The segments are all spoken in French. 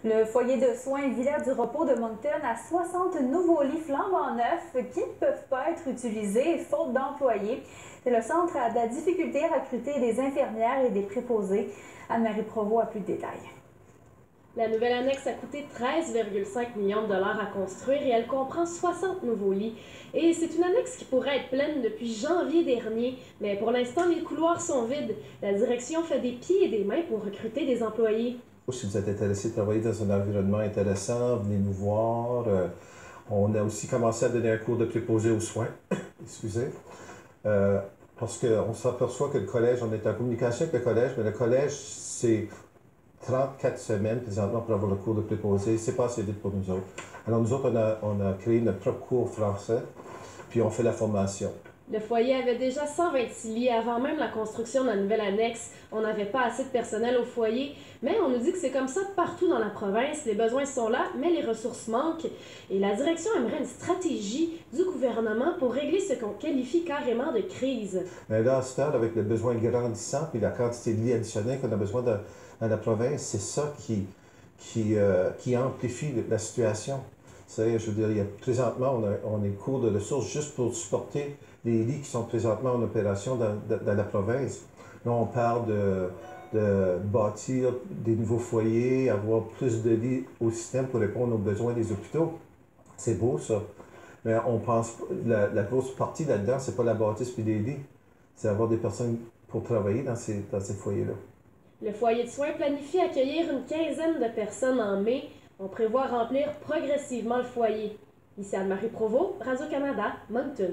Le foyer de soins Villers du Repos de Moncton a 60 nouveaux lits flambant neufs qui ne peuvent pas être utilisés faute d'employés. Le centre a de la difficulté à recruter des infirmières et des préposés. Anne-Marie Provost a plus de détails. La nouvelle annexe a coûté 13,5 millions de dollars à construire et elle comprend 60 nouveaux lits. Et c'est une annexe qui pourrait être pleine depuis janvier dernier, mais pour l'instant, les couloirs sont vides. La direction fait des pieds et des mains pour recruter des employés. Si vous êtes intéressé de travailler dans un environnement intéressant, venez nous voir. On a aussi commencé à donner un cours de préposé aux soins. Excusez. Parce qu'on s'aperçoit que le collège, on est en communication avec le collège, mais le collège, c'est 34 semaines présentement pour avoir le cours de préposé. C'est pas assez vite pour nous autres. Alors nous autres, on a créé notre propre cours français, puis on fait la formation. Le foyer avait déjà 126 lits avant même la construction de la nouvelle annexe. On n'avait pas assez de personnel au foyer, mais on nous dit que c'est comme ça partout dans la province. Les besoins sont là, mais les ressources manquent. Et la direction aimerait une stratégie du gouvernement pour régler ce qu'on qualifie carrément de crise. Mais là, à cette heure, avec le besoin grandissant, puis la quantité de lits additionnels qu'on a besoin dans la province, c'est ça qui amplifie la situation. Je veux dire, présentement, on est court de ressources juste pour supporter les lits qui sont présentement en opération dans la province. Là, on parle de bâtir des nouveaux foyers, avoir plus de lits au système pour répondre aux besoins des hôpitaux. C'est beau, ça. Mais on pense, la grosse partie là-dedans, c'est pas la bâtisse puis les lits. C'est avoir des personnes pour travailler dans ces foyers-là. Le foyer de soins planifie accueillir une quinzaine de personnes en mai. On prévoit remplir progressivement le foyer. Ici Anne-Marie Provost, Radio-Canada, Moncton.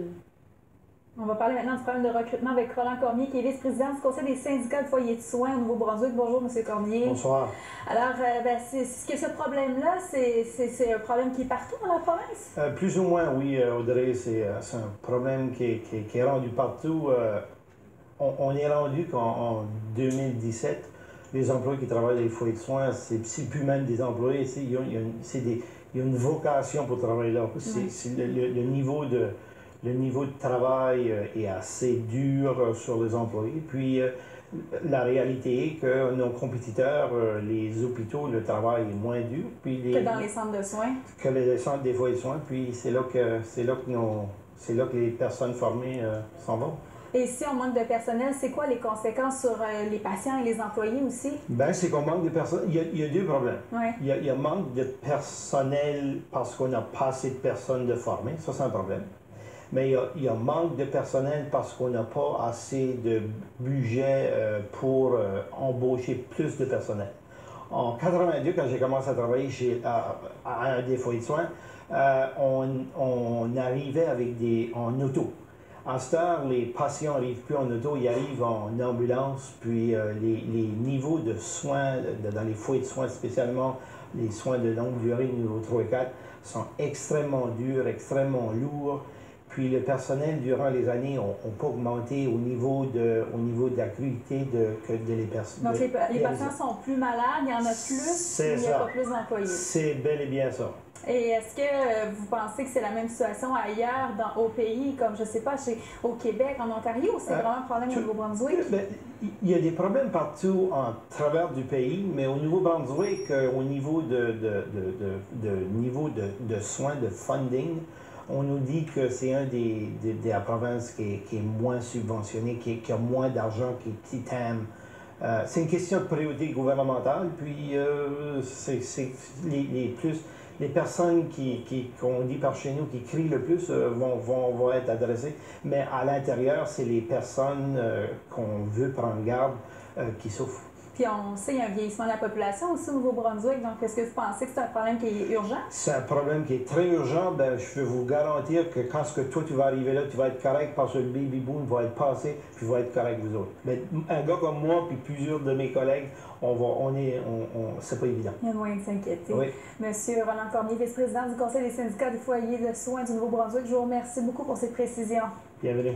On va parler maintenant du problème de recrutement avec Roland Cormier, qui est vice-président du Conseil des syndicats de foyers de soins au Nouveau-Brunswick. Bonjour, M. Cormier. Bonsoir. Alors, est-ce que ce problème-là, c'est un problème qui est partout dans la province? Plus ou moins, oui, Audrey. C'est un problème qui est rendu partout. On est rendu qu'en 2017, les employés qui travaillent dans les foyers de soins, c'est plus même des employés. Il y a une vocation pour travailler là. Le niveau de travail est assez dur sur les employés. Puis la réalité est que nos compétiteurs, les hôpitaux, le travail est moins dur. Puis que dans les centres de soins. Que les centres des foyers de soins. Puis c'est là que les personnes formées s'en vont. Et si on manque de personnel, c'est quoi les conséquences sur les patients et les employés aussi? Bien, c'est qu'on manque de personnel. Il y a deux problèmes. Ouais. Il y a manque de personnel parce qu'on n'a pas assez de personnes de formées. Ça, c'est un problème. Mais il y a manque de personnel parce qu'on n'a pas assez de budget pour embaucher plus de personnel. En 82, quand j'ai commencé à travailler à un des foyers de soins, on arrivait en auto. À cette heure, les patients n'arrivent plus en auto, ils arrivent en ambulance, puis les niveaux de soins dans les foyers de soins, spécialement les soins de longue durée, niveau 3 et 4, sont extrêmement durs, extrêmement lourds. Puis le personnel, durant les années, n'a pas augmenté au niveau de l'acuité que les personnes. Donc les patients sont plus malades, il y en a plus, il n'y a pas plus d'employés. C'est bel et bien ça. Et est-ce que vous pensez que c'est la même situation ailleurs au pays, comme je ne sais pas, au Québec, en Ontario, ou c'est vraiment un problème au Nouveau-Brunswick? Il y a des problèmes partout en travers du pays, mais au Nouveau-Brunswick, au niveau de soins, de funding, on nous dit que c'est un des la province qui est moins subventionné, qui a moins d'argent, qui est TITAM. C'est une question de priorité gouvernementale, puis c'est les personnes qu'on dit par chez nous qui crient le plus vont être adressées, mais à l'intérieur, c'est les personnes qu'on veut prendre garde qui souffrent. Puis on sait qu'il y a un vieillissement de la population aussi au Nouveau-Brunswick, donc est-ce que vous pensez que c'est un problème qui est urgent? C'est un problème qui est très urgent. Ben, je peux vous garantir que quand toi tu vas arriver là, tu vas être correct parce que le baby boom va être passé, puis va être correct vous autres. Mais un gars comme moi, puis plusieurs de mes collègues, c'est pas évident. Il y a moyen de s'inquiéter. Oui. Monsieur Roland Cormier, vice-président du Conseil des syndicats des foyers de soins du Nouveau-Brunswick, je vous remercie beaucoup pour ces précisions. Bienvenue.